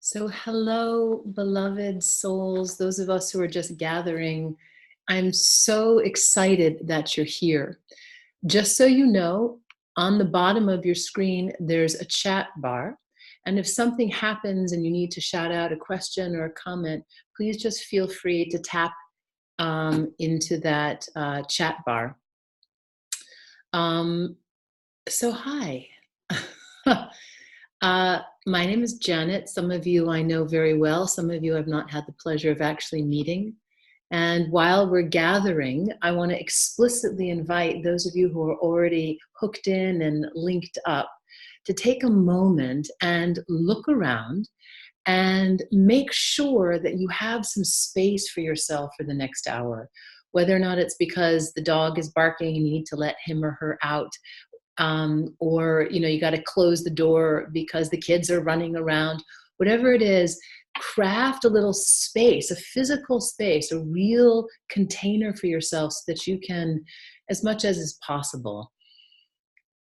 So, hello, beloved souls, those of us who are just gathering. I'm so excited that you're here. Just so you know, on the bottom of your screen, there's a chat bar. And if something happens and you need to shout out a question or a comment, please just feel free to tap into that chat bar. Um, hi. My name is Janet. Some of you I know very well. Some of you I've not had the pleasure of actually meeting. And while we're gathering, I want to explicitly invite those of you who are already hooked in and linked up to take a moment and look around and make sure that you have some space for yourself for the next hour. Whether or not it's because the dog is barking and you need to let him or her out, or you got to close the door because the kids are running around. Whatever it is, craft a little space, a physical space, a real container for yourself so that you can, as much as is possible,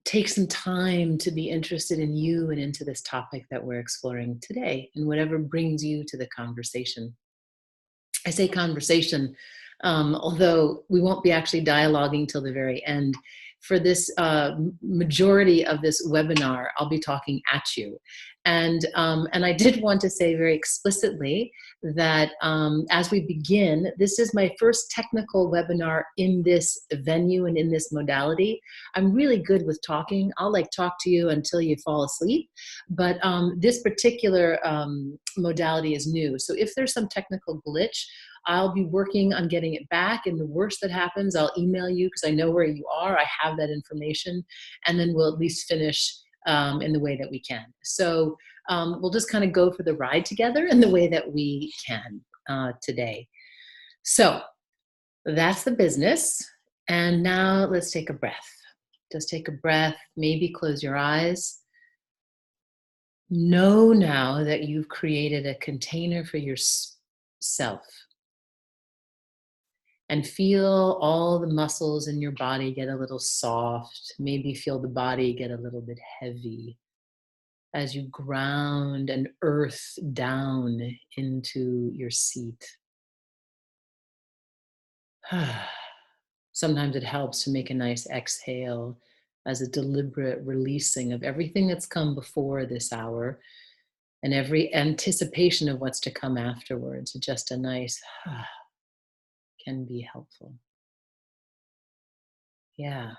take some time to be interested in you and into this topic that we're exploring today, and whatever brings you to the conversation. I say conversation, although we won't be actually dialoguing till the very end. For this majority of this webinar, I'll be talking at you. And I did want to say very explicitly that as we begin, this is my first technical webinar in this venue and in this modality. I'm really good with talking. I'll talk to you until you fall asleep. But this particular modality is new. So if there's some technical glitch, I'll be working on getting it back. And the worst that happens, I'll email you because I know where you are. I have that information. And then we'll at least finish in the way that we can. So we'll just kind of go for the ride together in the way that we can today. So that's the business. And now let's take a breath. Just take a breath, maybe close your eyes. Know now that you've created a container for yourself. And feel all the muscles in your body get a little soft. Maybe feel the body get a little bit heavy as you ground and earth down into your seat. Sometimes it helps to make a nice exhale as a deliberate releasing of everything that's come before this hour and every anticipation of what's to come afterwards. Just a nice can be helpful. Yeah.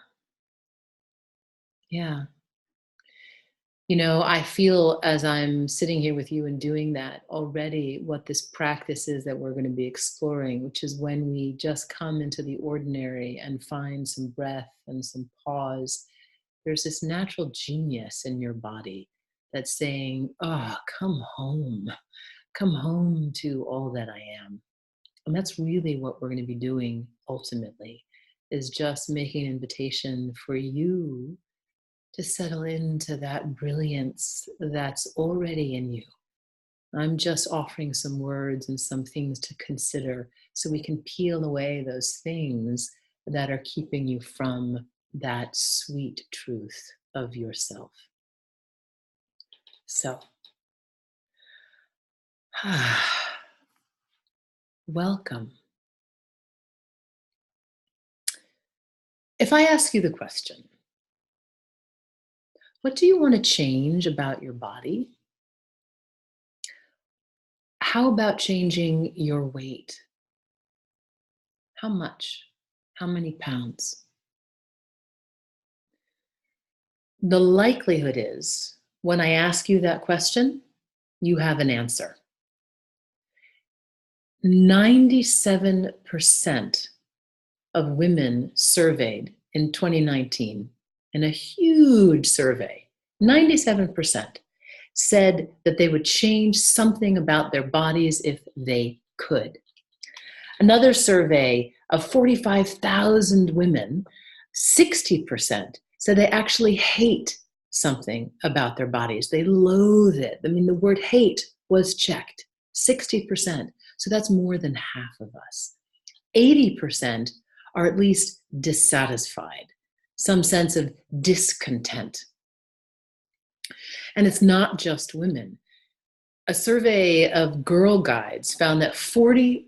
I feel as I'm sitting here with you and doing that already what this practice is that we're going to be exploring, which is when we just come into the ordinary and find some breath and some pause. There's this natural genius in your body that's saying, come home to all that I am. And that's really what we're going to be doing ultimately, is just making an invitation for you to settle into that brilliance that's already in you. I'm just offering some words and some things to consider so we can peel away those things that are keeping you from that sweet truth of yourself. So, welcome. If I ask you the question, what do you want to change about your body? How about changing your weight? How much? How many pounds? The likelihood is, when I ask you that question, you have an answer. 97% of women surveyed in 2019, in a huge survey, 97% said that they would change something about their bodies if they could. Another survey of 45,000 women, 60% said they actually hate something about their bodies. They loathe it. I mean, the word hate was checked, 60%. So that's more than half of us. 80% are at least dissatisfied, some sense of discontent. And it's not just women. A survey of Girl Guides found that 40%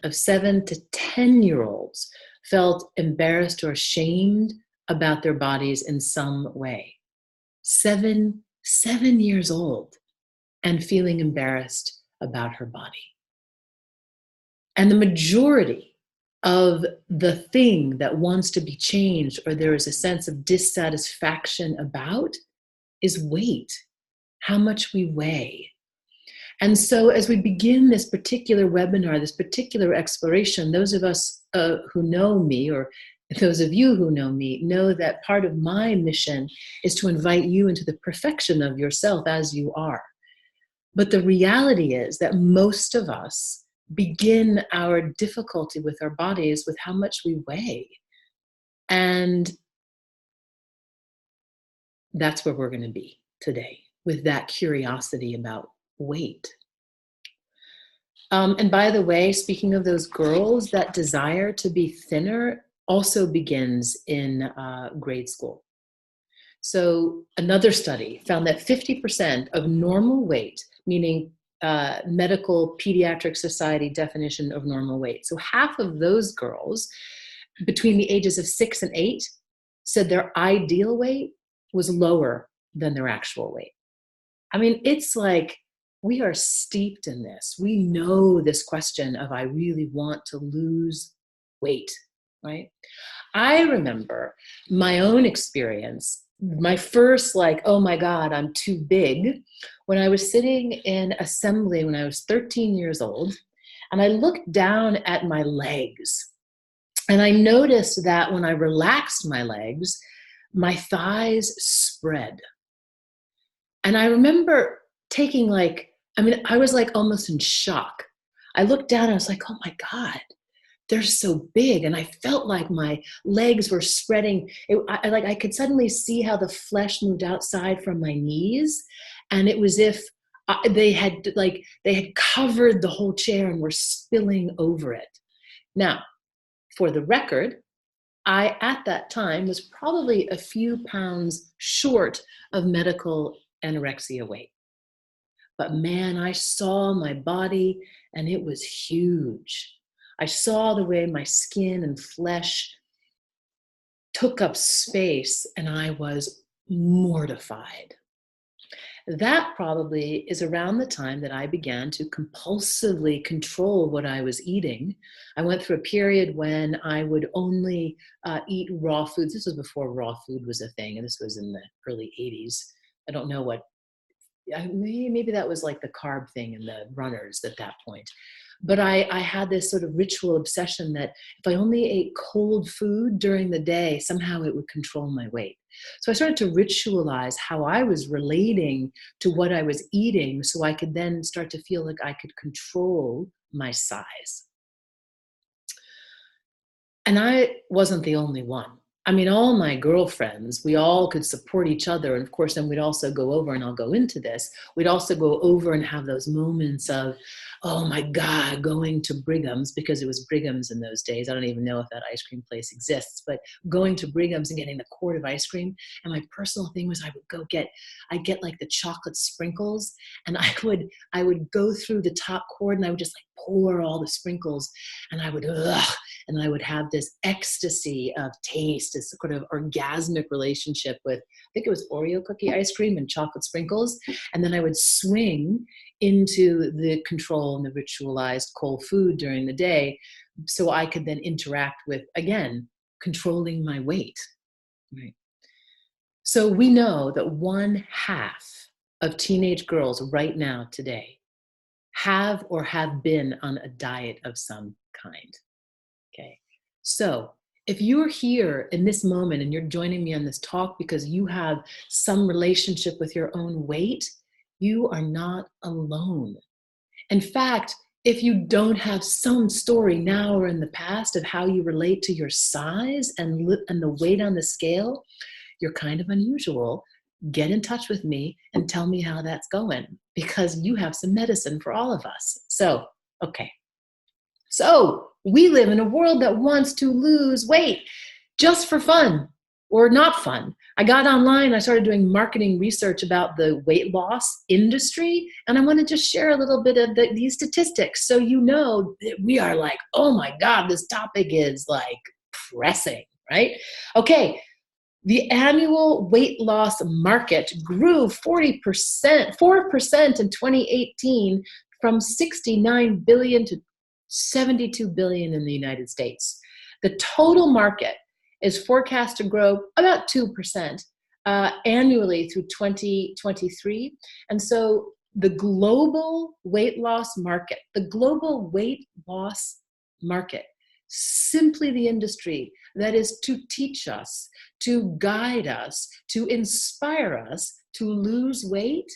of 7 to 10-year-olds felt embarrassed or ashamed about their bodies in some way. 7 years old and feeling embarrassed about her body. And the majority of the thing that wants to be changed or there is a sense of dissatisfaction about is weight, how much we weigh. And so as we begin this particular webinar, this particular exploration, those of us who know me, or those of you who know me, know that part of my mission is to invite you into the perfection of yourself as you are. But the reality is that most of us begin our difficulty with our bodies with how much we weigh. And that's where we're going to be today, with that curiosity about weight. And by the way, speaking of those girls, that desire to be thinner also begins in grade school. So another study found that 50% of normal weight, meaning medical pediatric society definition of normal weight. So half of those girls between the ages of 6 and 8 said their ideal weight was lower than their actual weight. I mean, it's like we are steeped in this. We know this question of I really want to lose weight, right? I remember my own experience, my first like, oh my God, I'm too big, when I was sitting in assembly when I was 13 years old, and I looked down at my legs, and I noticed that when I relaxed my legs, my thighs spread. And I remember taking I was like almost in shock. I looked down and I was like, oh my God, they're so big. And I felt like my legs were spreading. I could suddenly see how the flesh moved outside from my knees. And it was if they had covered the whole chair and were spilling over it. Now, for the record, I, at that time, was probably a few pounds short of medical anorexia weight. But man, I saw my body and it was huge. I saw the way my skin and flesh took up space and I was mortified. That probably is around the time that I began to compulsively control what I was eating. I went through a period when I would only eat raw foods. This was before raw food was a thing, and this was in the early 80s. I don't know what, maybe that was like the carb thing in the runners at that point. But I had this sort of ritual obsession that if I only ate cold food during the day, somehow it would control my weight. So I started to ritualize how I was relating to what I was eating so I could then start to feel like I could control my size. And I wasn't the only one. I mean, all my girlfriends, we all could support each other. And of course, then we'd also go over, and I'll go into this, we'd also go over and have those moments of, oh my God, going to Brigham's, because it was Brigham's in those days. I don't even know if that ice cream place exists, but going to Brigham's and getting the quart of ice cream. And my personal thing was I'd get like the chocolate sprinkles, and I would go through the top quart and I would just like pour all the sprinkles, and I would, and I would have this ecstasy of taste, this sort of orgasmic relationship with, I think it was Oreo cookie ice cream and chocolate sprinkles. And then I would swing into the control and the ritualized cold food during the day so I could then interact with, again, controlling my weight. Right. So we know that 1/2 of teenage girls right now today have or have been on a diet of some kind. Okay. So if you're here in this moment and you're joining me on this talk because you have some relationship with your own weight, you are not alone. In fact, if you don't have some story now or in the past of how you relate to your size and the weight on the scale, you're kind of unusual. Get in touch with me and tell me how that's going, because you have some medicine for all of us. So, okay. So we live in a world that wants to lose weight just for fun, or not fun, I got online, I started doing marketing research about the weight loss industry, and I want to just share a little bit of these statistics so you know that we are like, oh my God, this topic is like pressing, right? Okay, the annual weight loss market grew 40%, 4% in 2018 from 69 billion to 72 billion in the United States. The total market is forecast to grow about 2% annually through 2023. And so the global weight loss market, simply the industry that is to teach us, to guide us, to inspire us to lose weight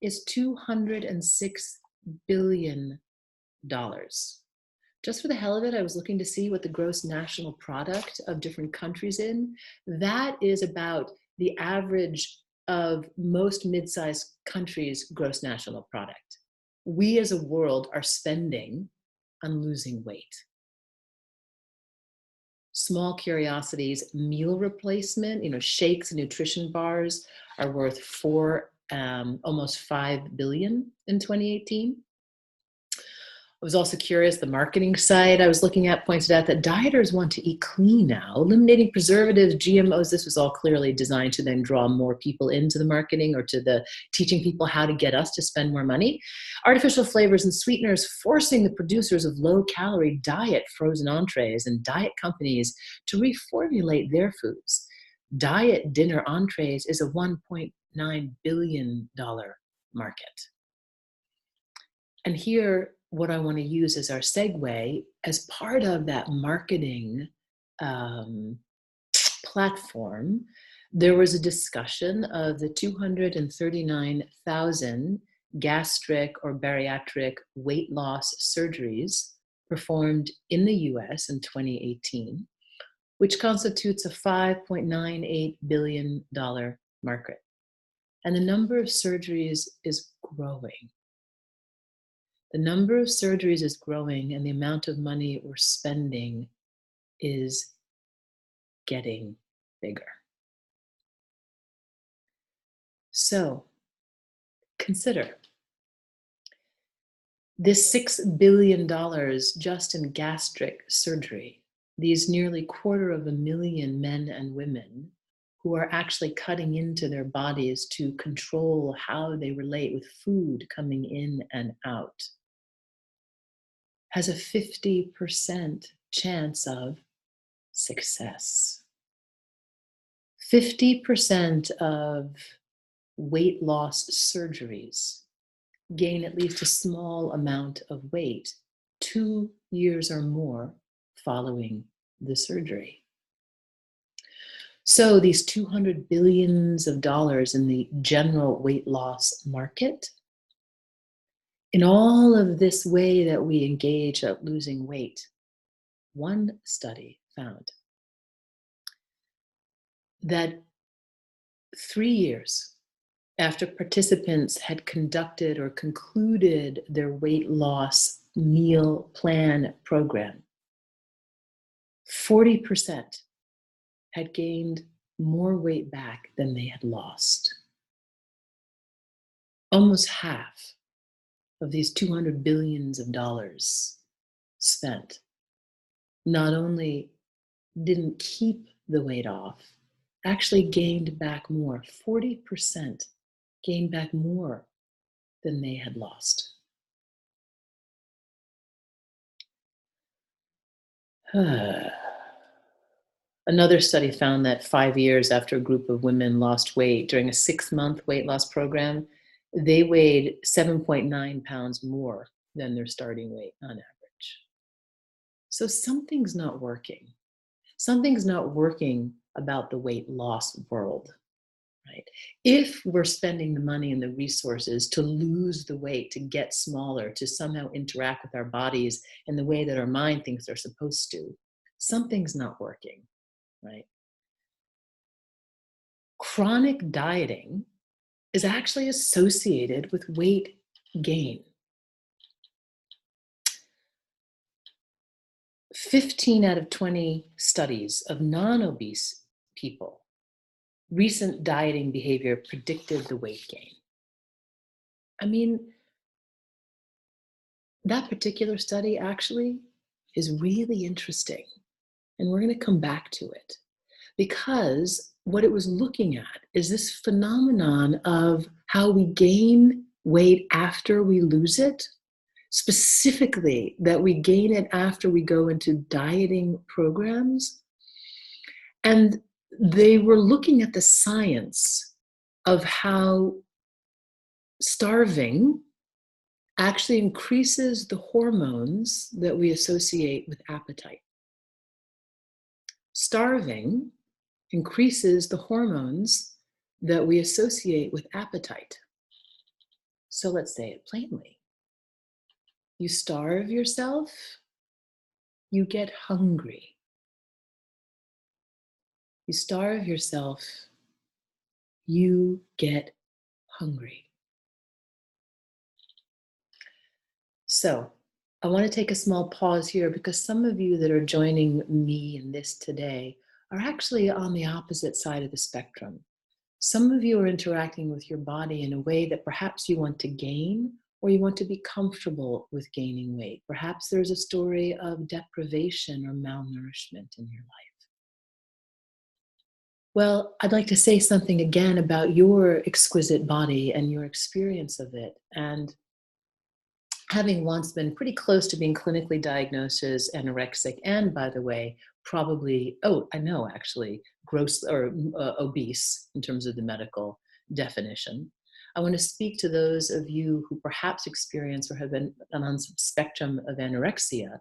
is $206 billion. Just for the hell of it, I was looking to see what the gross national product of different countries in. That is about the average of most mid-sized countries' gross national product. We as a world are spending on losing weight. Small curiosities, meal replacement, shakes and nutrition bars are worth almost 5 billion in 2018. I was also curious, the marketing site I was looking at pointed out that dieters want to eat clean now, eliminating preservatives, GMOs. This was all clearly designed to then draw more people into the marketing or to the teaching people how to get us to spend more money. Artificial flavors and sweeteners forcing the producers of low-calorie diet frozen entrees and diet companies to reformulate their foods. Diet dinner entrees is a $1.9 billion market. And here, what I want to use as our segue, as part of that marketing platform, there was a discussion of the 239,000 gastric or bariatric weight loss surgeries performed in the US in 2018, which constitutes a $5.98 billion market. And the number of surgeries is growing. The number of surgeries is growing, and the amount of money we're spending is getting bigger. So consider this $6 billion just in gastric surgery, these nearly 250,000 men and women who are actually cutting into their bodies to control how they relate with food coming in and out, has a 50% chance of success. 50% of weight loss surgeries gain at least a small amount of weight 2 years or more following the surgery. So these $200 billion in the general weight loss market, in all of this way that we engage at losing weight, one study found that 3 years after participants had conducted or concluded their weight loss meal plan program, 40% had gained more weight back than they had lost. Almost half of these $200 billion spent not only didn't keep the weight off, actually gained back more. 40% gained back more than they had lost. Another study found that 5 years after a group of women lost weight during a 6-month weight loss program, they weighed 7.9 pounds more than their starting weight on average. So something's not working. Something's not working about the weight loss world, right? If we're spending the money and the resources to lose the weight, to get smaller, to somehow interact with our bodies in the way that our mind thinks they're supposed to, something's not working, right? Chronic dieting is actually associated with weight gain. 15 out of 20 studies of non-obese people recent dieting behavior predicted the weight gain. I mean, that particular study actually is really interesting. And we're going to come back to it because what it was looking at is this phenomenon of how we gain weight after we lose it, specifically that we gain it after we go into dieting programs. And they were looking at the science of how starving actually increases the hormones that we associate with appetite. Starving increases the hormones that we associate with appetite. So let's say it plainly. You starve yourself, you get hungry. You starve yourself, you get hungry. So I want to take a small pause here because some of you that are joining me in this today are actually on the opposite side of the spectrum. Some of you are interacting with your body in a way that perhaps you want to gain or you want to be comfortable with gaining weight. Perhaps there's a story of deprivation or malnourishment in your life. Well, I'd like to say something again about your exquisite body and your experience of it. And having once been pretty close to being clinically diagnosed as anorexic, and by the way, probably, oh, I know actually, gross or obese in terms of the medical definition. I want to speak to those of you who perhaps experience or have been on some spectrum of anorexia,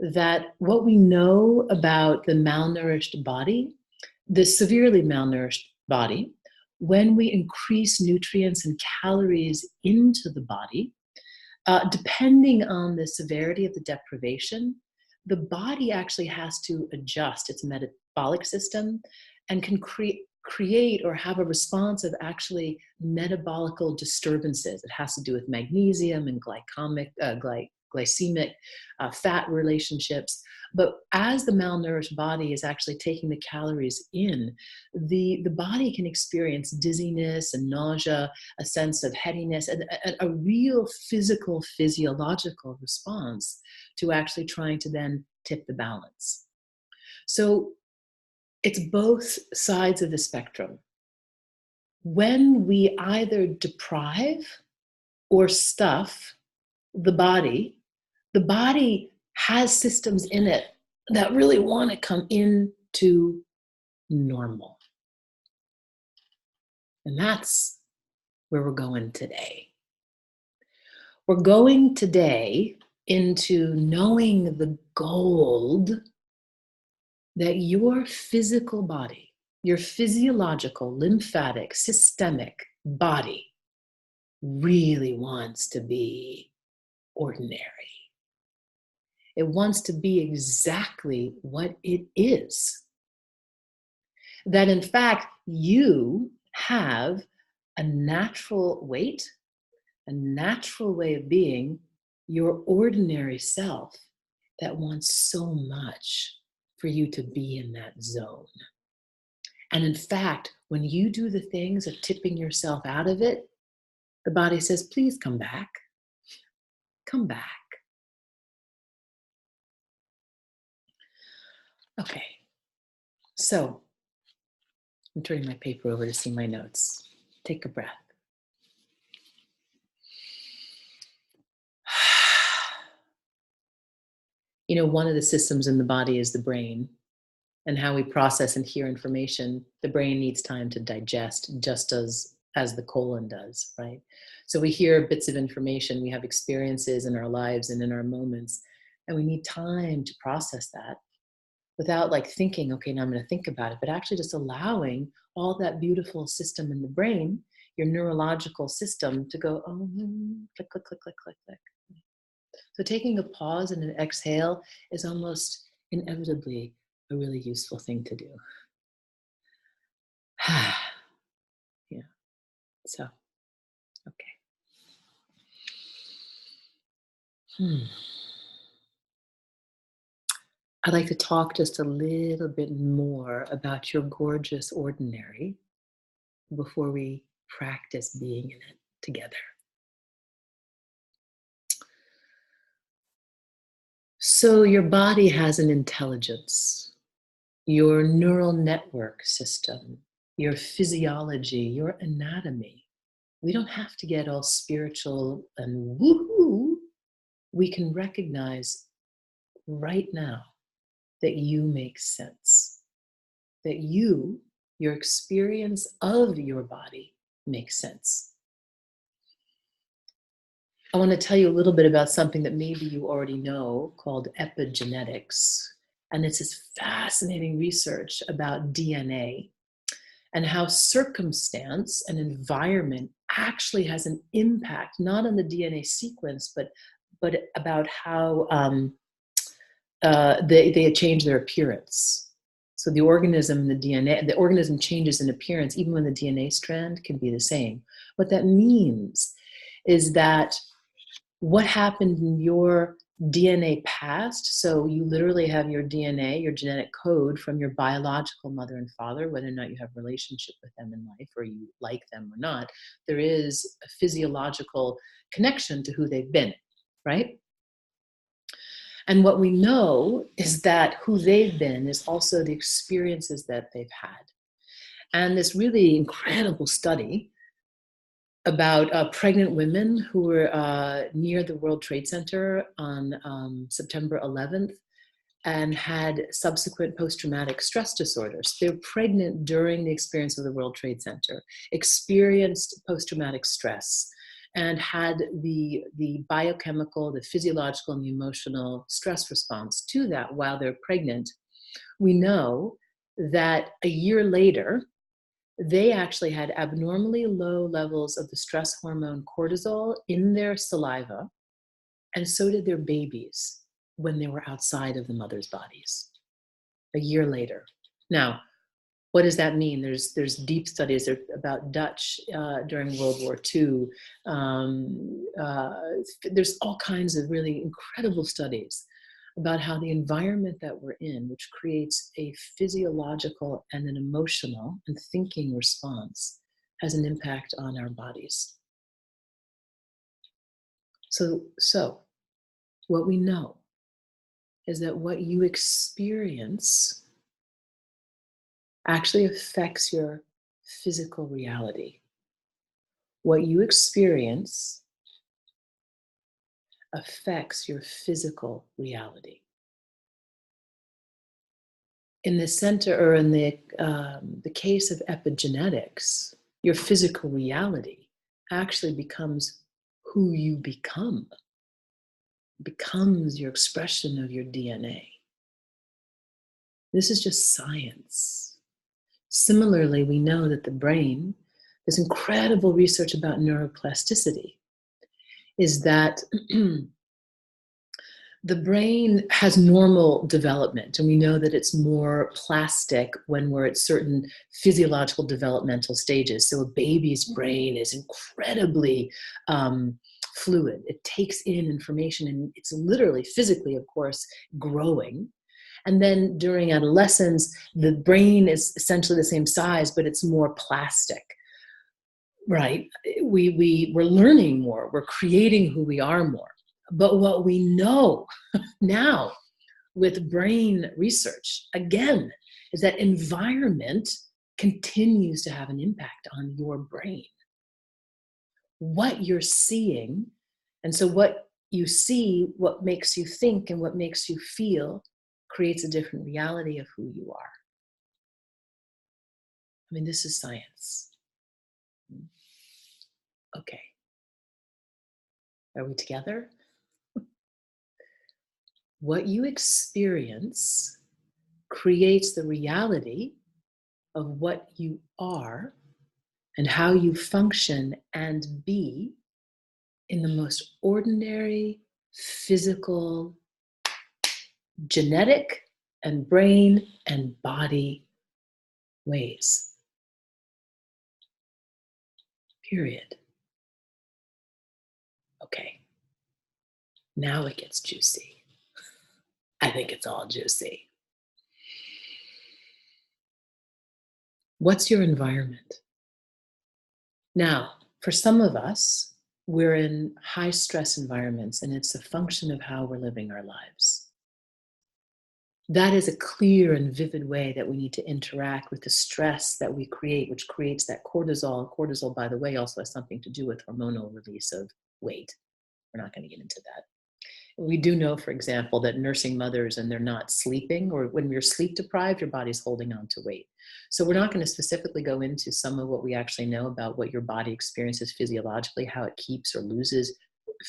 that what we know about the malnourished body, the severely malnourished body, when we increase nutrients and calories into the body, depending on the severity of the deprivation, the body actually has to adjust its metabolic system and can create or have a response of actually metabolical disturbances. It has to do with magnesium and glycemic fat relationships. But as the malnourished body is actually taking the calories in, the body can experience dizziness and nausea, a sense of headiness, and a real physical, physiological response to actually trying to then tip the balance. So it's both sides of the spectrum. When we either deprive or stuff the body has systems in it that really want to come into normal. And that's where we're going today. We're going today into knowing the gold that your physical body, your physiological, lymphatic, systemic body really wants to be ordinary. It wants to be exactly what it is. That in fact, you have a natural weight, a natural way of being, your ordinary self that wants so much for you to be in that zone. And in fact, when you do the things of tipping yourself out of it, the body says, please come back. Come back. Okay. So I'm turning my paper over to see my notes. Take a breath. You know, one of the systems in the body is the brain, and how we process and hear information. The brain needs time to digest, just as the colon does, right? So we hear bits of information, we have experiences in our lives and in our moments, and we need time to process that without like thinking, okay, now I'm going to think about it, but actually just allowing all that beautiful system in the brain, your neurological system, to go, oh, click, click, click, click, click, click. So taking a pause and an exhale is almost inevitably a really useful thing to do. Yeah. So, okay. I'd like to talk just a little bit more about your gorgeous ordinary before we practice being in it together. So, your body has an intelligence, your neural network system, your physiology, your anatomy. We don't have to get all spiritual and woohoo. We can recognize right now that you make sense, that your experience of your body makes sense. I want to tell you a little bit about something that maybe you already know called epigenetics. And it's this fascinating research about DNA and how circumstance and environment actually has an impact, not on the DNA sequence, but about how they change their appearance. So the organism changes in appearance, even when the DNA strand can be the same. What that means is that what happened in your DNA past, so you literally have your DNA, your genetic code from your biological mother and father, whether or not you have a relationship with them in life or you like them or not, there is a physiological connection to who they've been, right? And what we know is that who they've been is also the experiences that they've had. And this really incredible study about pregnant women who were near the World Trade Center on September 11th and had subsequent post-traumatic stress disorders. They were pregnant during the experience of the World Trade Center, experienced post-traumatic stress, and had the biochemical, the physiological, and the emotional stress response to that while they're pregnant. We know that a year later, they actually had abnormally low levels of the stress hormone cortisol in their saliva, and so did their babies when they were outside of the mother's bodies a year later. Now, what does that mean? There's deep studies about Dutch during World War II. There's all kinds of really incredible studies about how the environment that we're in, which creates a physiological and an emotional and thinking response, has an impact on our bodies. So what we know is that what you experience actually affects your physical reality. What you experience affects your physical reality. In the center, or in the case of epigenetics, your physical reality actually becomes who you becomes your expression of your DNA. This is just science. Similarly, we know that the brain, there's incredible research about neuroplasticity, is that the brain has normal development, and we know that it's more plastic when we're at certain physiological developmental stages. So a baby's brain is incredibly fluid. It takes in information, and it's literally, physically, of course, growing. And then during adolescence, the brain is essentially the same size, but it's more plastic, right? We're learning more. We're creating who we are more. But what we know now with brain research, again, is that environment continues to have an impact on your brain. What you're seeing, and so what you see, what makes you think, and what makes you feel creates a different reality of who you are. I mean, this is science. Okay. Are we together? What you experience creates the reality of what you are and how you function and be in the most ordinary, physical, genetic, and brain and body ways. Period. Okay. Now it gets juicy. I think it's all juicy. What's your environment? Now, for some of us, we're in high stress environments, and it's a function of how we're living our lives. That is a clear and vivid way that we need to interact with the stress that we create, which creates that cortisol. Cortisol, by the way, also has something to do with hormonal release of weight. We're not going to get into that. We do know, for example, that nursing mothers and they're not sleeping, or when you're sleep deprived, your body's holding on to weight. So we're not going to specifically go into some of what we actually know about what your body experiences physiologically, how it keeps or loses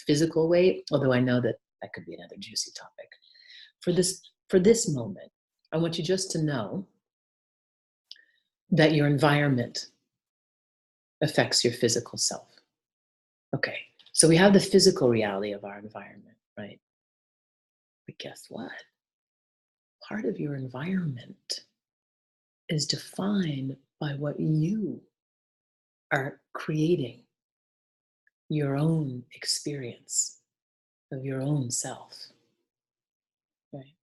physical weight, although I know that that could be another juicy topic. For this moment, I want you just to know that your environment affects your physical self. Okay, so we have the physical reality of our environment, right? But guess what? Part of your environment is defined by what you are creating, your own experience of your own self, right?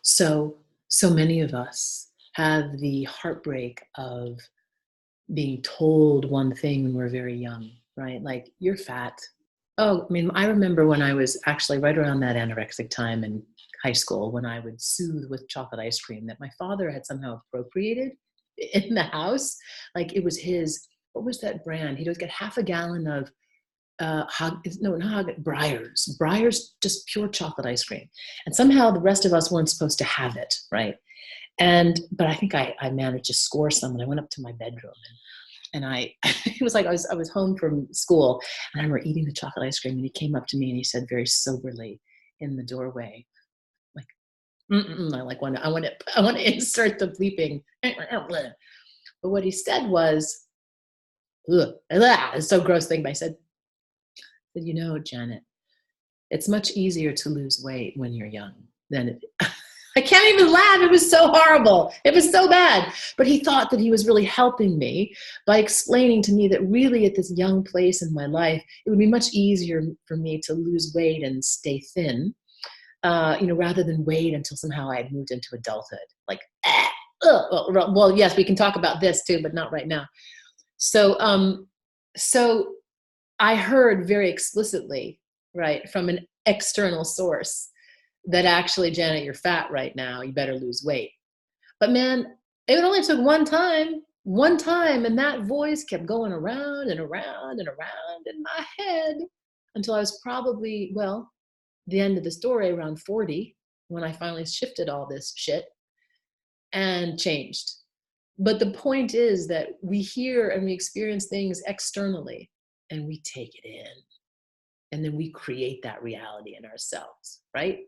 So many of us have the heartbreak of being told one thing when we're very young, right? Like, you're fat. Oh, I mean, I remember when I was actually right around that anorexic time in high school, when I would soothe with chocolate ice cream that my father had somehow appropriated in the house. Like, it was his, what was that brand? He'd always get half a gallon of no, not Breyers, just pure chocolate ice cream. And somehow the rest of us weren't supposed to have it, right? But I think I managed to score some, and I went up to my bedroom, and I it was like I was home from school, and I remember eating the chocolate ice cream, and he came up to me and he said very soberly in the doorway, like, I like I want to insert the bleeping. But what he said was, ugh, it's so gross thing, but I said, you know, Janet, it's much easier to lose weight when you're young than it. I can't even laugh. It was so horrible. It was so bad. But he thought that he was really helping me by explaining to me that really at this young place in my life, it would be much easier for me to lose weight and stay thin, rather than wait until somehow I had moved into adulthood. Like, well, yes, we can talk about this too, but not right now. So I heard very explicitly, right, from an external source that actually, Janet, you're fat right now. You better lose weight. But man, it only took one time, and that voice kept going around and around and around in my head until I was probably, well, the end of the story around 40, when I finally shifted all this shit and changed. But the point is that we hear and we experience things externally, and we take it in, and then we create that reality in ourselves, right?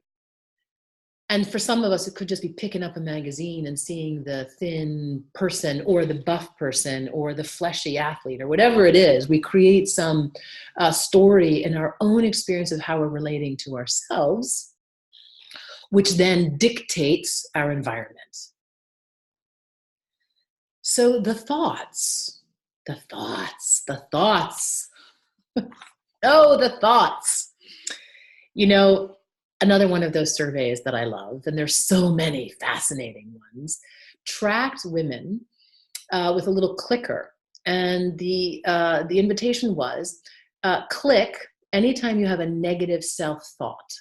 And for some of us, it could just be picking up a magazine and seeing the thin person or the buff person or the fleshy athlete or whatever it is. We create some story in our own experience of how we're relating to ourselves, which then dictates our environment. So the thoughts. Oh, the thoughts. Another one of those surveys that I love, and there's so many fascinating ones, tracked women with a little clicker. And the invitation was, click anytime you have a negative self-thought.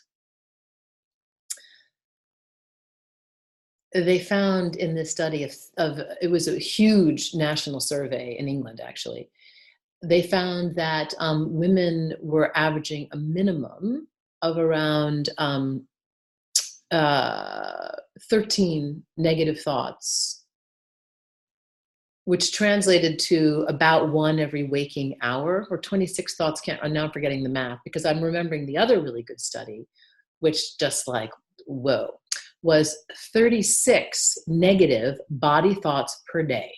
They found in this study of it was a huge national survey in England, actually. They found that women were averaging a minimum of around 13 negative thoughts, which translated to about one every waking hour, or 26 thoughts. I'm now forgetting the math because I'm remembering the other really good study, which just like, whoa, was 36 negative body thoughts per day.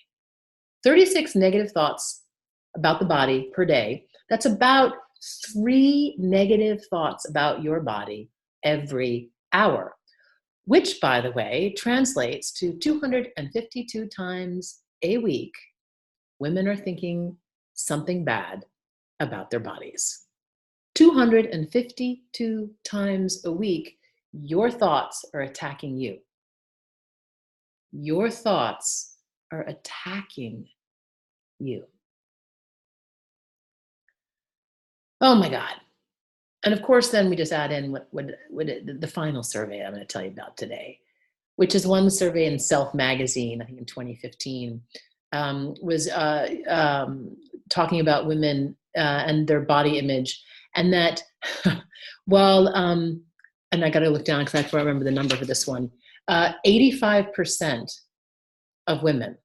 36 negative thoughts about the body per day. That's about 3 negative thoughts about your body every hour, which, by the way, translates to 252 times a week. Women are thinking something bad about their bodies. 252 times a week, Your thoughts are attacking you. Your thoughts are attacking you. Oh my God. And of course, then we just add in the final survey I'm going to tell you about today, which is one survey in Self magazine, I think in 2015, was talking about women and their body image. And that while, and I got to look down because I can't remember the number for this one, 85% of women,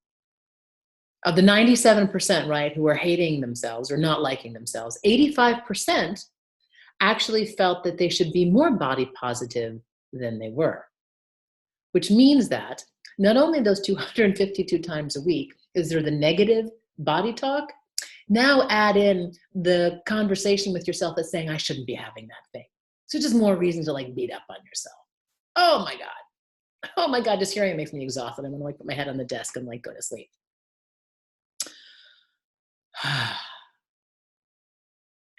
of the 97%, right, who are hating themselves or not liking themselves, 85% actually felt that they should be more body positive than they were, which means that not only those 252 times a week is there the negative body talk, now add in the conversation with yourself that's saying, I shouldn't be having that thing. So just more reason to like beat up on yourself. Oh my God. Oh my God, just hearing it makes me exhausted. I'm gonna like put my head on the desk and like go to sleep.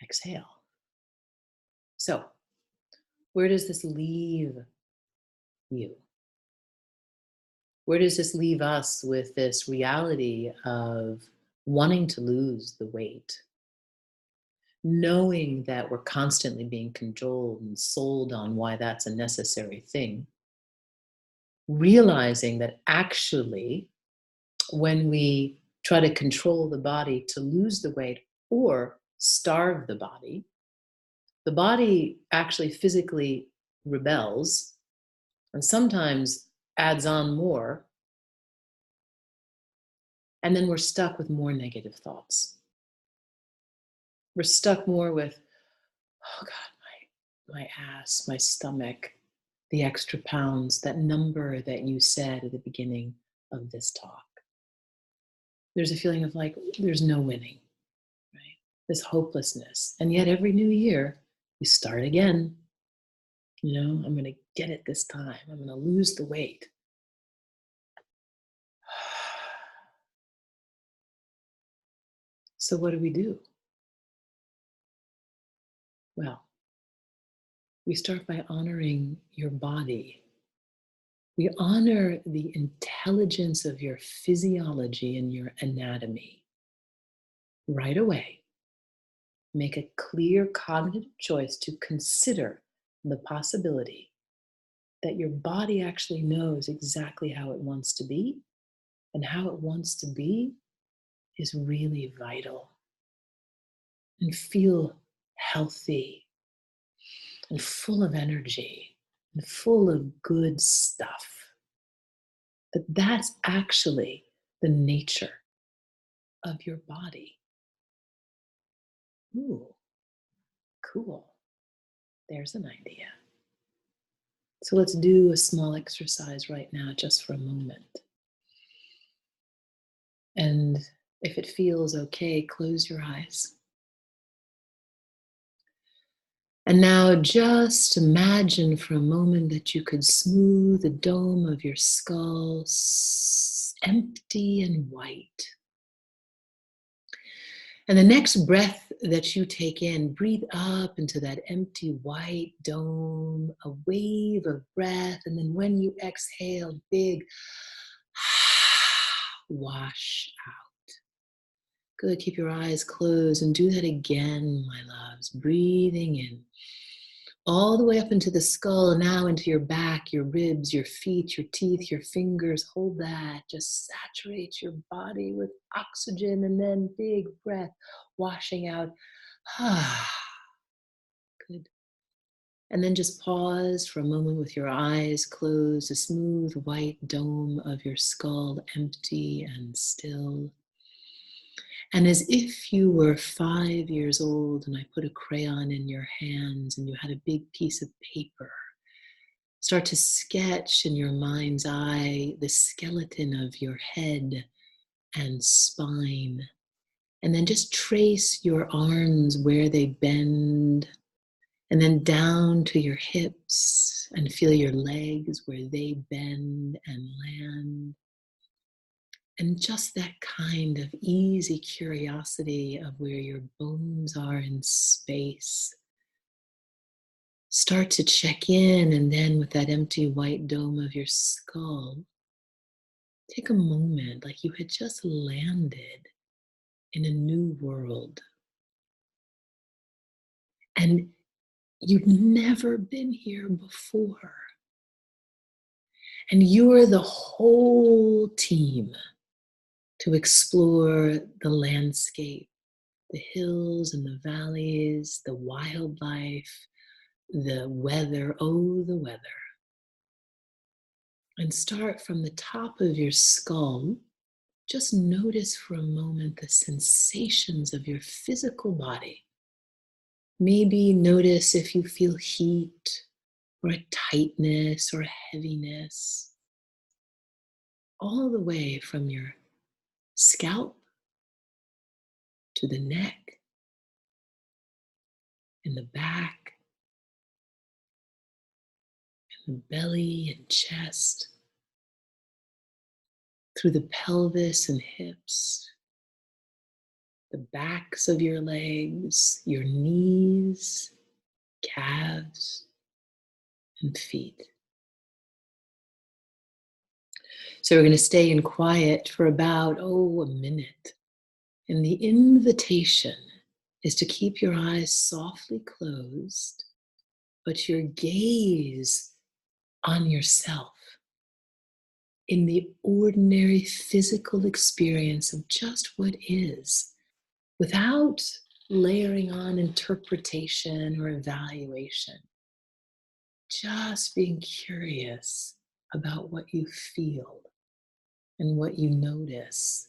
Exhale. So, where does this leave you? Where does this leave us with this reality of wanting to lose the weight, knowing that we're constantly being controlled and sold on why that's a necessary thing, realizing that actually, when we try to control the body to lose the weight or starve the body actually physically rebels and sometimes adds on more. And then we're stuck with more negative thoughts. We're stuck more with, oh God, my ass, my stomach, the extra pounds, that number that you said at the beginning of this talk. There's a feeling of like, there's no winning, right? This hopelessness. And yet every new year, we start again. You know, I'm going to get it this time. I'm going to lose the weight. So what do? Well, we start by honoring your body. We honor the intelligence of your physiology and your anatomy. Right away, make a clear cognitive choice to consider the possibility that your body actually knows exactly how it wants to be, and how it wants to be is really vital. And feel healthy and full of energy and full of good stuff. That's actually the nature of your body. Ooh, cool. There's an idea. So let's do a small exercise right now, just for a moment. And if it feels okay, close your eyes. And now just imagine for a moment that you could smooth the dome of your skull, empty and white. And the next breath that you take in, breathe up into that empty white dome, a wave of breath. And then when you exhale, big wash out. Good, keep your eyes closed and do that again, my loves. Breathing in all the way up into the skull, now into your back, your ribs, your feet, your teeth, your fingers. Hold that. Just saturate your body with oxygen and then big breath, washing out. Good. And then just pause for a moment with your eyes closed, a smooth white dome of your skull empty and still. And as if you were 5 years old and I put a crayon in your hands and you had a big piece of paper, start to sketch in your mind's eye the skeleton of your head and spine. And then just trace your arms where they bend, and then down to your hips and feel your legs where they bend and land. And just that kind of easy curiosity of where your bones are in space. Start to check in, and then with that empty white dome of your skull, take a moment like you had just landed in a new world. And you've never been here before. And you're the whole team to explore the landscape, the hills and the valleys, the wildlife, the weather, oh, the weather. And start from the top of your skull. Just notice for a moment the sensations of your physical body. Maybe notice if you feel heat or a tightness or a heaviness, all the way from your scalp to the neck and the back and the belly and chest, through the pelvis and hips, the backs of your legs, your knees, calves, and feet. So we're going to stay in quiet for about, a minute. And the invitation is to keep your eyes softly closed, but your gaze on yourself in the ordinary physical experience of just what is, without layering on interpretation or evaluation. Just being curious about what you feel and what you notice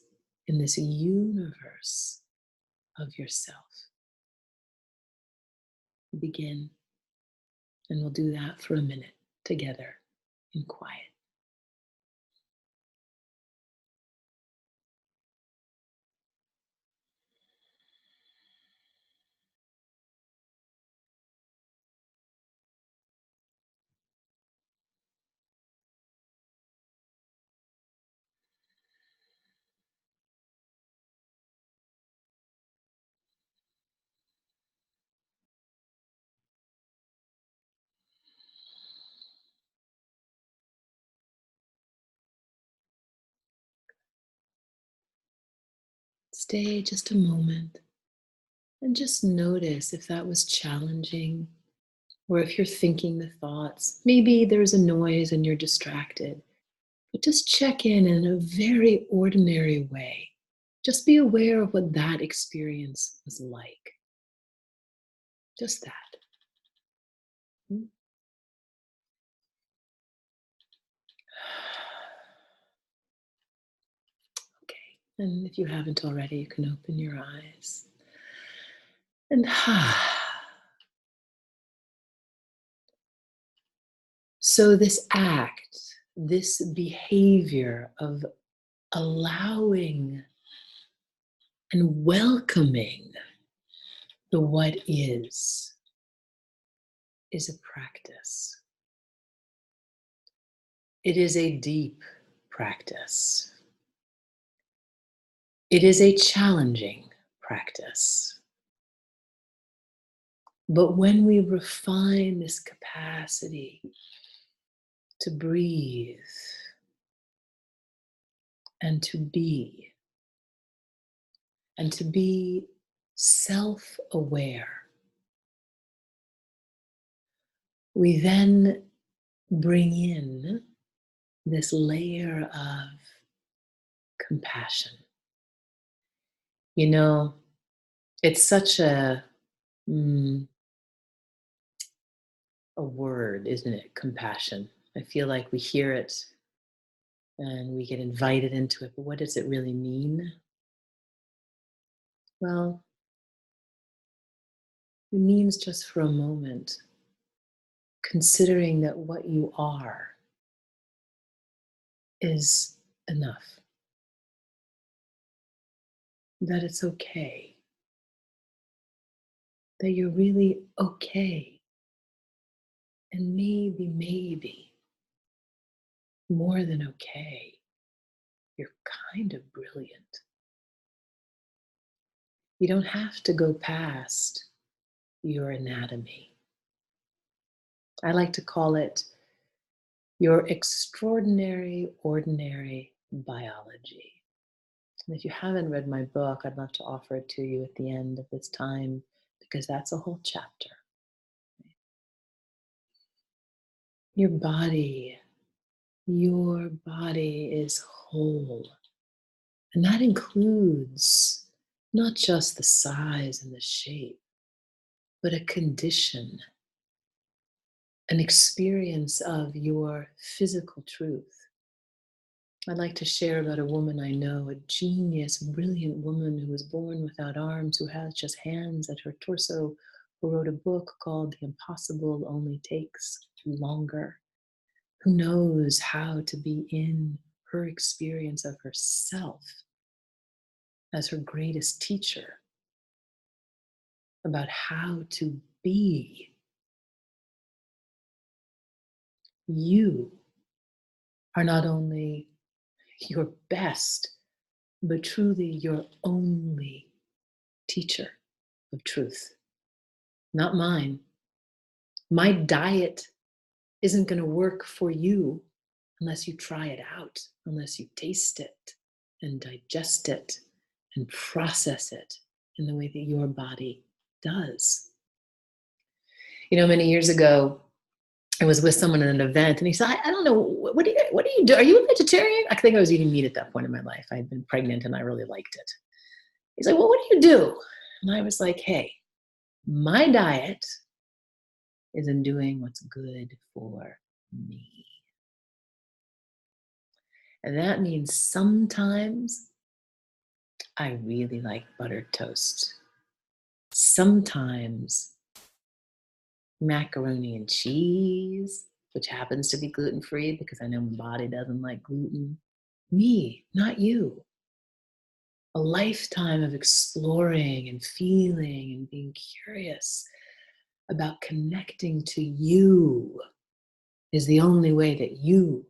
in this universe of yourself. Begin, and we'll do that for a minute together in quiet. Stay just a moment and just notice if that was challenging, or if you're thinking the thoughts. Maybe there's a noise and you're distracted, but just check in a very ordinary way. Just be aware of what that experience was like. Just that. Hmm? Okay. And if you haven't already, you can open your eyes. And so this act, this behavior of allowing and welcoming the what is a practice. It is a deep practice. It is a challenging practice. But when we refine this capacity to breathe and to be, and to be self-aware, we then bring in this layer of compassion. You know, it's such a word, isn't it? Compassion. I feel like we hear it and we get invited into it, but what does it really mean? Well, it means just for a moment, considering that what you are is enough, that it's okay, that you're really okay, and maybe, more than okay, you're kind of brilliant. You don't have to go past your anatomy. I like to call it your extraordinary, ordinary biology. And if you haven't read my book, I'd love to offer it to you at the end of this time because that's a whole chapter. Your body is whole. And that includes not just the size and the shape, but a condition, an experience of your physical truth. I'd like to share about a woman I know, a genius, brilliant woman who was born without arms, who has just hands at her torso, who wrote a book called The Impossible Only Takes Longer, who knows how to be in her experience of herself as her greatest teacher about how to be. You are not only your best, but truly your only teacher of truth. Not mine. My diet isn't going to work for you unless you try it out, unless you taste it and digest it and process it in the way that your body does. You know, many years ago, I was with someone at an event, and he said, "I don't know, what do you do? Are you a vegetarian?" I think I was eating meat at that point in my life. I had been pregnant, and I really liked it. He's like, "Well, what do you do?" And I was like, "Hey, my diet isn't doing what's good for me. And that means sometimes I really like buttered toast. Sometimes macaroni and cheese, which happens to be gluten free because I know my body doesn't like gluten. Me, not you. A lifetime of exploring and feeling and being curious about connecting to you is the only way that you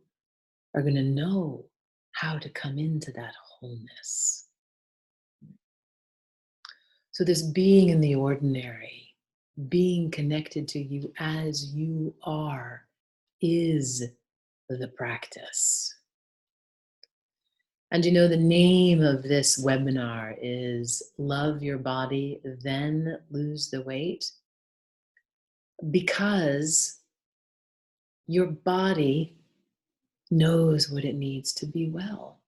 are going to know how to come into that wholeness. So, this being in the ordinary, being connected to you as you are, is the practice. And you know, the name of this webinar is Love Your Body, Then Lose the Weight, because your body knows what it needs to be well.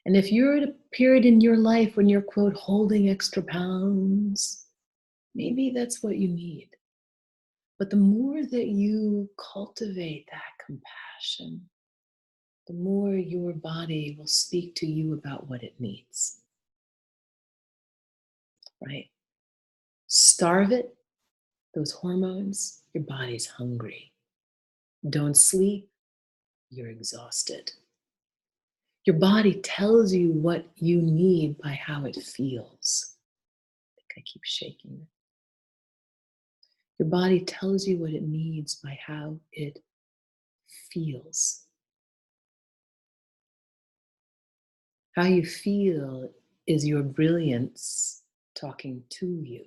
And if you're at a period in your life when you're, quote, holding extra pounds, maybe that's what you need. But the more that you cultivate that compassion, the more your body will speak to you about what it needs, right? Starve it, those hormones, your body's hungry. Don't sleep, you're exhausted. Your body tells you what you need by how it feels. I think I keep shaking. Your body tells you what it needs by how it feels. How you feel is your brilliance talking to you.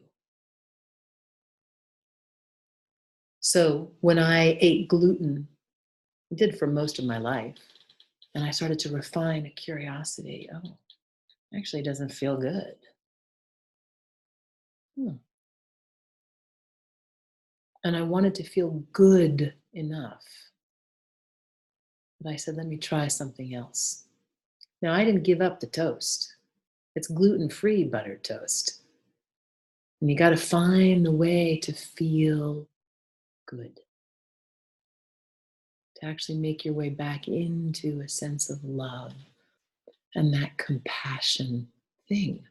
So when I ate gluten, I did for most of my life, and I started to refine a curiosity. Oh, actually, it doesn't feel good. Hmm. And I wanted to feel good enough. But I said, let me try something else. Now, I didn't give up the toast. It's gluten-free buttered toast. And you got to find the way to feel good, to actually make your way back into a sense of love and that compassion thing.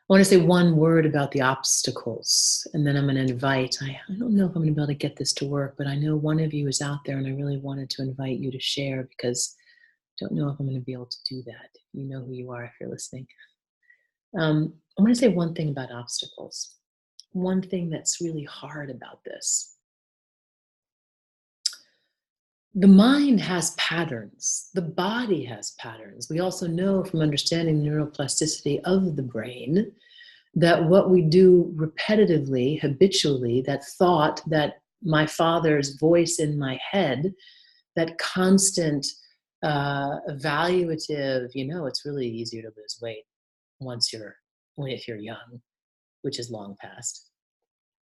I want to say one word about the obstacles, and then I'm going to invite, I don't know if I'm going to be able to get this to work, but I know one of you is out there, and I really wanted to invite you to share because I don't know if I'm going to be able to do that. You know who you are if you're listening. I want to say one thing about obstacles. One thing that's really hard about this. The mind has patterns. The body has patterns. We also know from understanding neuroplasticity of the brain that what we do repetitively, habitually, that thought, that my father's voice in my head, that constant evaluative, it's really easier to lose weight if you're young, which is long past.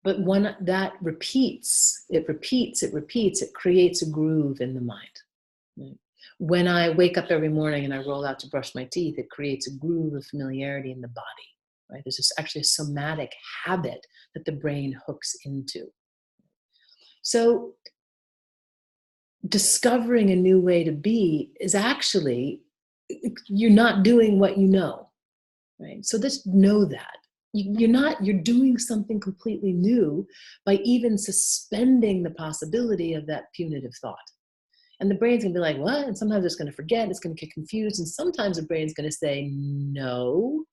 But when that repeats, it creates a groove in the mind. Right? When I wake up every morning and I roll out to brush my teeth, it creates a groove of familiarity in the body. Right? There's actually a somatic habit that the brain hooks into. So discovering a new way to be is actually, you're not doing what you know, right? So just know that. You're doing something completely new by even suspending the possibility of that punitive thought. And the brain's gonna be like, what? And sometimes it's gonna forget, it's gonna get confused. And sometimes the brain's gonna say, no,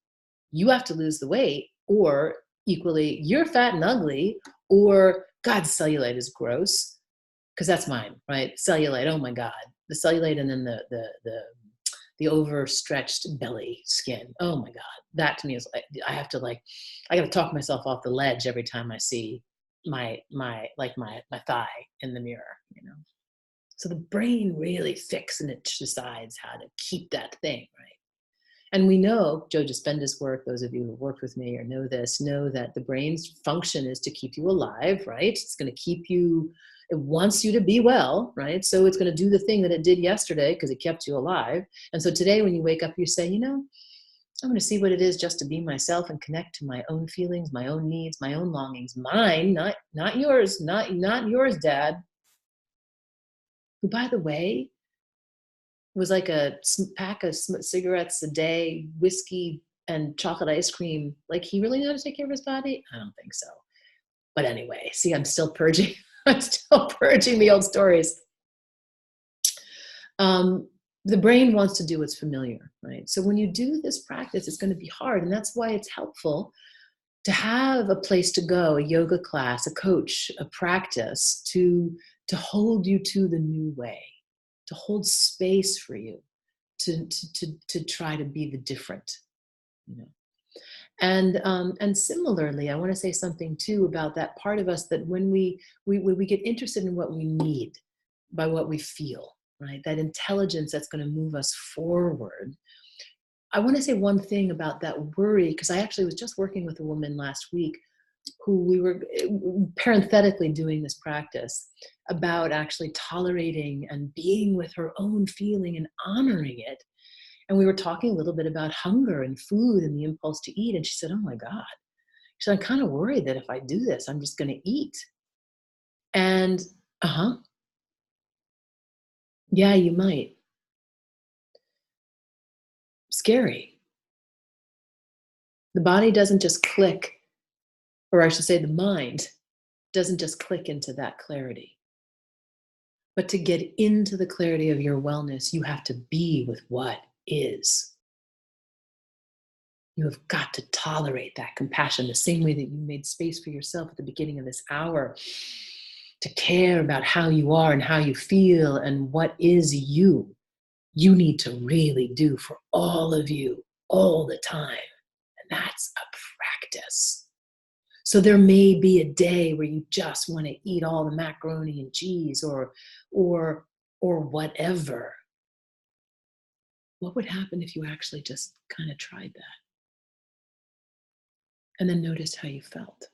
you have to lose the weight, or equally, you're fat and ugly, or God, cellulite is gross. Because that's mine, right? Cellulite, oh my God. The cellulite, and then the overstretched belly skin. Oh my God. That to me is like, I gotta talk myself off the ledge every time I see my thigh in the mirror. So the brain really fixes and it decides how to keep that thing, right? And we know, Joe Dispenza's work, those of you who worked with me or know this, know that the brain's function is to keep you alive, right? It's going to keep you, it wants you to be well, right? So it's going to do the thing that it did yesterday because it kept you alive. And so today when you wake up, you say, I'm going to see what it is just to be myself and connect to my own feelings, my own needs, my own longings, mine, not yours, not yours, Dad. Who, by the way, was like a pack of cigarettes a day, whiskey, and chocolate ice cream. Like, he really knew how to take care of his body? I don't think so. But anyway, see, I'm still purging. I'm still purging the old stories. The brain wants to do what's familiar, right? So when you do this practice, it's going to be hard. And that's why it's helpful to have a place to go, a yoga class, a coach, a practice to hold you to the new way, to hold space for you, to try to be the different, And similarly, I want to say something too about that part of us that when we get interested in what we need by what we feel, right? That intelligence that's going to move us forward. I want to say one thing about that worry, because I actually was just working with a woman last week who we were parenthetically doing this practice about actually tolerating and being with her own feeling and honoring it. And we were talking a little bit about hunger and food and the impulse to eat. And she said, oh my God. She said, I'm kind of worried that if I do this, I'm just going to eat. And, yeah, you might. Scary. The body doesn't just click, or I should say the mind doesn't just click into that clarity. But to get into the clarity of your wellness, you have to be with what is. You have got to tolerate that compassion the same way that you made space for yourself at the beginning of this hour, to care about how you are and how you feel and what is you. You need to really do for all of you all the time. And that's a practice. So there may be a day where you just want to eat all the macaroni and cheese or whatever. What would happen if you actually just kind of tried that? And then noticed how you felt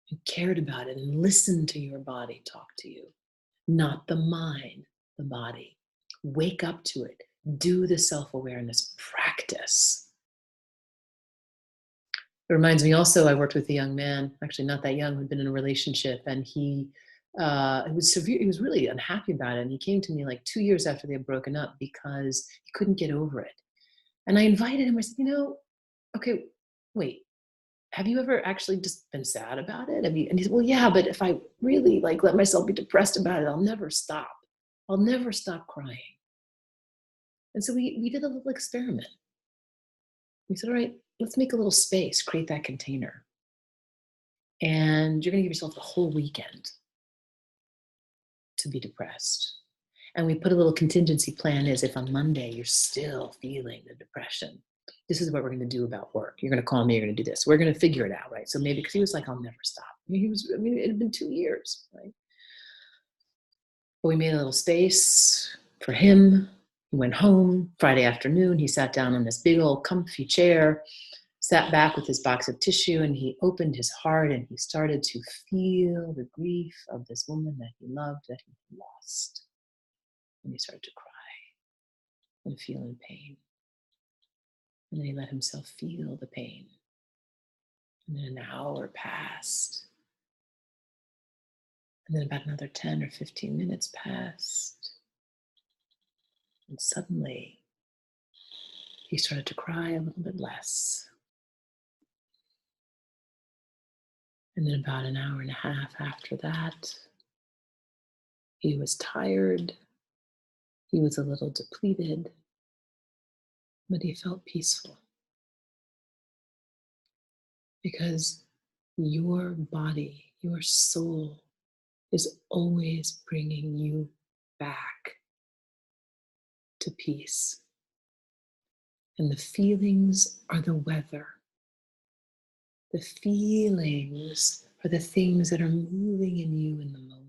and cared about it and listened to your body talk to you, not the mind, the body. Wake up to it. Do the self-awareness practice. It reminds me also, I worked with a young man, actually not that young, who'd been in a relationship, and he was severe. He was really unhappy about it. And he came to me like 2 years after they had broken up because he couldn't get over it. And I invited him. I said, okay, wait, have you ever actually just been sad about it? And he said, well, yeah, but if I really let myself be depressed about it, I'll never stop. I'll never stop crying. And so we did a little experiment. We said, all right, let's make a little space, create that container. And you're going to give yourself the whole weekend to be depressed. And we put a little contingency plan as if on Monday you're still feeling the depression. This is what we're going to do about work. You're going to call me. You're going to do this. We're going to figure it out, right? So maybe because he was like, I'll never stop. I mean, it had been 2 years, right? But we made a little space for him. He went home Friday afternoon. He sat down on this big old comfy chair, sat back with his box of tissue, and he opened his heart and he started to feel the grief of this woman that he loved, that he lost. And he started to cry and feel in pain. And then he let himself feel the pain. And then an hour passed. And then about another 10 or 15 minutes passed. And suddenly, he started to cry a little bit less. And then about an hour and a half after that, he was tired. He was a little depleted, but he felt peaceful. Because your body, your soul, is always bringing you back to peace. And the feelings are the weather. The feelings are the things that are moving in you in the moment.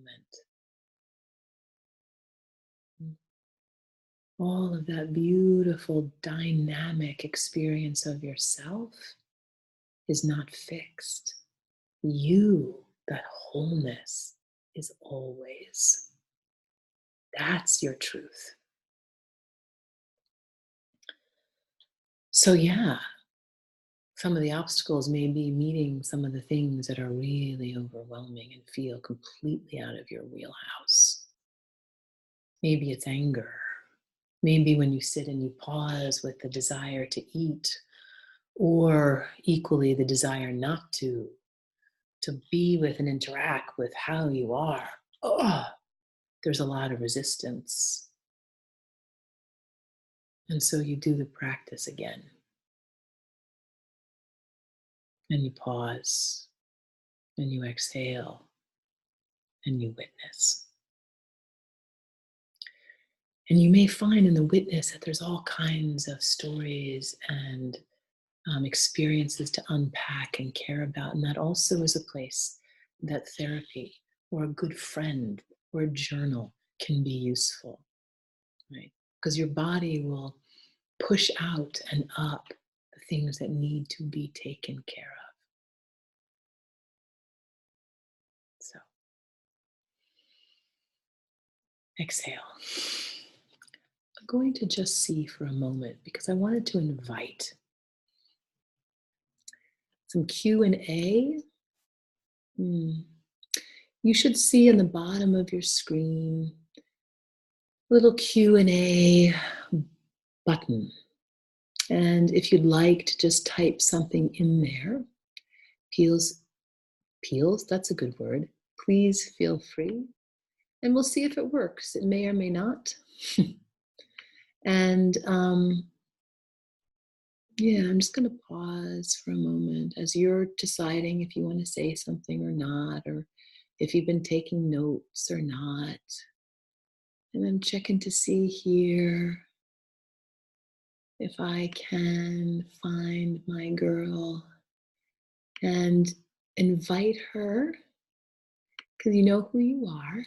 All of that beautiful, dynamic experience of yourself is not fixed. You, that wholeness, is always. That's your truth. So, yeah, some of the obstacles may be meeting some of the things that are really overwhelming and feel completely out of your wheelhouse. Maybe it's anger. Maybe when you sit and you pause with the desire to eat, or equally the desire not to be with and interact with how you are. Oh, there's a lot of resistance. And so you do the practice again. And you pause, and you exhale, and you witness. And you may find in the witness that there's all kinds of stories and experiences to unpack and care about. And that also is a place that therapy or a good friend or a journal can be useful, right? Because your body will push out and up the things that need to be taken care of. So exhale. I'm going to just see for a moment because I wanted to invite some Q&A. You should see in the bottom of your screen a little Q&A button. And if you'd like to just type something in there, peels, that's a good word. Please feel free. And we'll see if it works. It may or may not. And yeah, I'm just going to pause for a moment as you're deciding if you want to say something or not, or if you've been taking notes or not. And I'm checking to see here if I can find my girl and invite her, because you know who you are.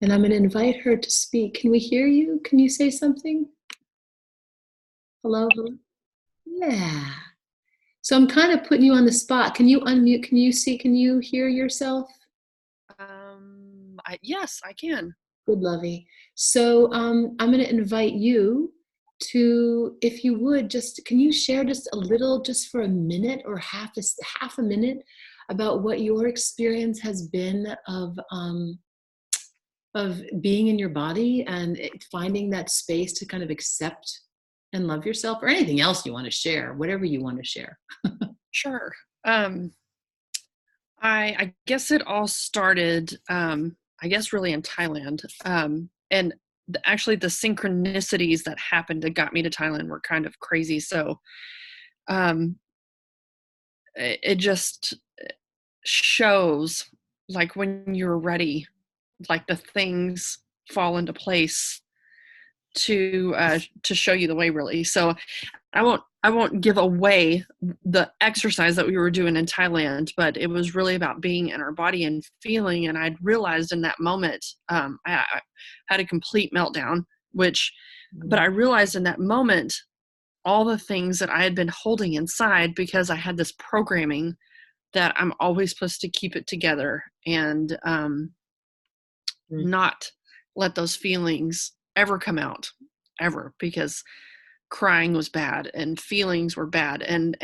And I'm going to invite her to speak. Can we hear you? Can you say something? Hello? Hello? Yeah. So I'm kind of putting you on the spot. Can you unmute? Can you hear yourself? Yes, I can. Good, Lovey. So I'm going to invite you to, if you would, can you share just a little, just for a minute or half a minute, about what your experience has been of being in your body and finding that space to kind of accept and love yourself, or anything else you want to share, whatever you want to share. Sure. I guess it all started, I guess, really in Thailand. And actually, the synchronicities that happened that got me to Thailand were kind of crazy. So um, it just shows, like, when you're ready, like the things fall into place. to show you the way, really. So I won't give away the exercise that we were doing in Thailand, but it was really about being in our body and feeling. And I'd realized in that moment, I had a complete meltdown, but I realized in that moment all the things that I had been holding inside, because I had this programming that I'm always supposed to keep it together and not let those feelings ever come out, ever, because crying was bad and feelings were bad. And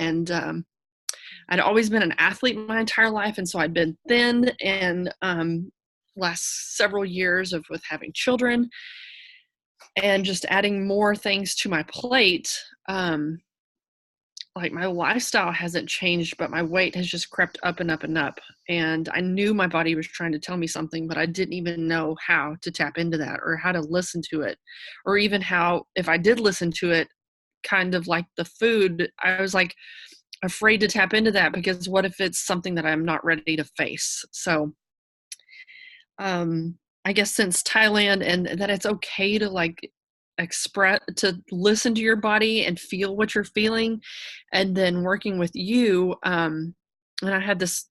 I'd always been an athlete my entire life, and so I'd been thin. And last several years of with having children and just adding more things to my plate, like my lifestyle hasn't changed, but my weight has just crept up and up and up. And I knew my body was trying to tell me something, but I didn't even know how to tap into that or how to listen to it, or even how, if I did listen to it, kind of like the food, I was like afraid to tap into that, because what if it's something that I'm not ready to face? So I guess since Thailand, and that it's okay to like express, to listen to your body and feel what you're feeling, and then working with you, and I had this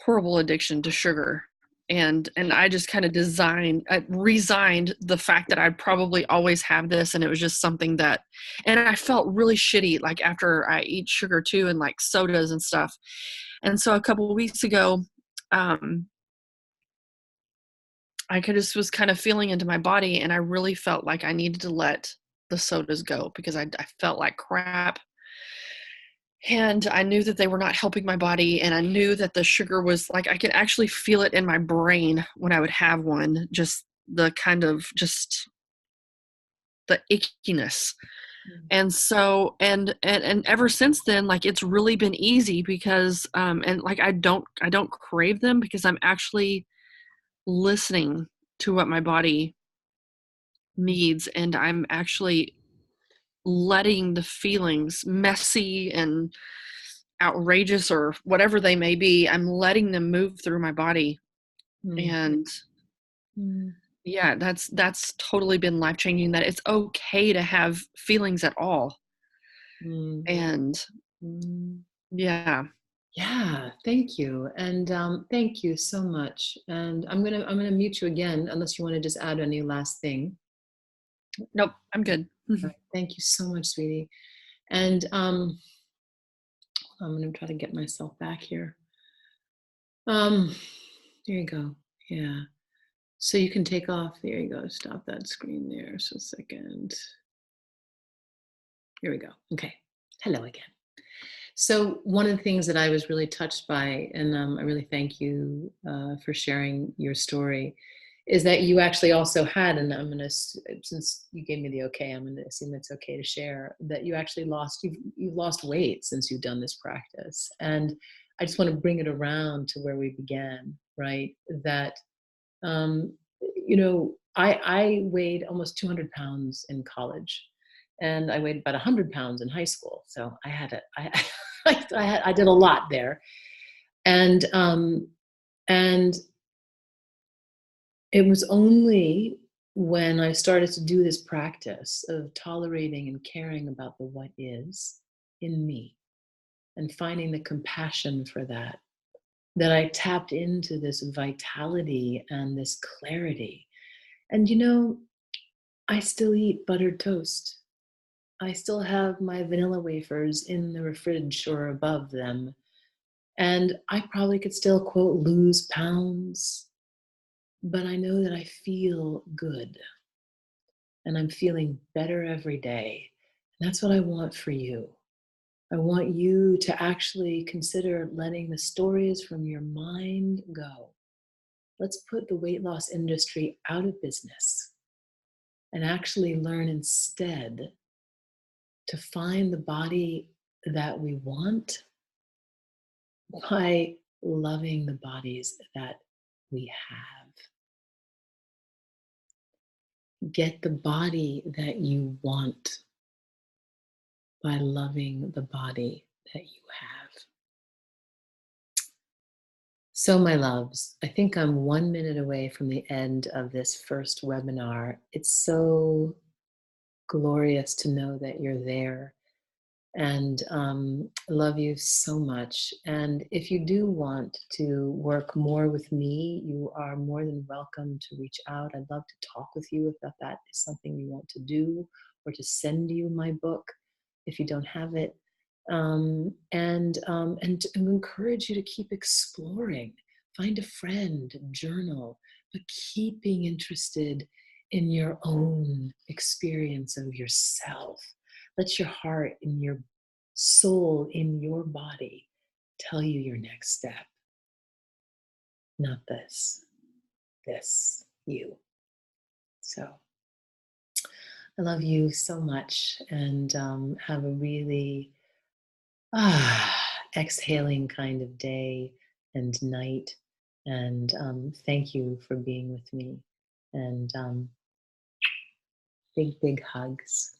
horrible addiction to sugar, and I just kind of resigned the fact that I'd probably always have this, and it was just something that, and I felt really shitty like after I eat sugar too, and like sodas and stuff. And so a couple of weeks ago, um just was kind of feeling into my body, and I really felt like I needed to let the sodas go, because I felt like crap. And I knew that they were not helping my body. And I knew that the sugar was like, I could actually feel it in my brain when I would have one, just the kind of just the ickiness. And so, and ever since then, like it's really been easy, because, and like, I don't crave them, because I'm actually listening to what my body needs, and I'm actually letting the feelings, messy and outrageous or whatever they may be, I'm letting them move through my body. And yeah, that's totally been life changing, that it's okay to have feelings at all. And yeah. Yeah, thank you. And thank you so much. And I'm gonna mute you again unless you want to just add any last thing. Nope, I'm good. All right, thank you so much, sweetie. And I'm gonna try to get myself back here. There you go. Yeah. So you can take off. There you go. Stop that screen there. So a second. Here we go. Okay. Hello again. So one of the things that I was really touched by, and I really thank you for sharing your story, is that you actually also had, and I'm gonna, since you gave me the okay, I'm gonna assume it's okay to share that you actually you've lost weight since you've done this practice, and I just want to bring it around to where we began, right? That um, I weighed almost 200 pounds in college, and I weighed about 100 pounds in high school. So I did a lot there, and and it was only when I started to do this practice of tolerating and caring about the what is in me, and finding the compassion for that, that I tapped into this vitality and this clarity. And I still eat buttered toast. I still have my vanilla wafers in the fridge or above them. And I probably could still, quote, lose pounds, but I know that I feel good and I'm feeling better every day. And that's what I want for you. I want you to actually consider letting the stories from your mind go. Let's put the weight loss industry out of business and actually learn instead to find the body that we want by loving the bodies that we have. Get the body that you want by loving the body that you have. So, my loves, I think I'm 1 minute away from the end of this first webinar. It's so glorious to know that you're there. And I love you so much. And if you do want to work more with me, you are more than welcome to reach out. I'd love to talk with you if that is something you want to do, or to send you my book if you don't have it. And to encourage you to keep exploring. Find a friend, journal, but keep being interested in your own experience of yourself. Let your heart and your soul in your body tell you your next step, not this, you. So I love you so much, and have a really exhaling kind of day and night. And thank you for being with me. And big, big hugs.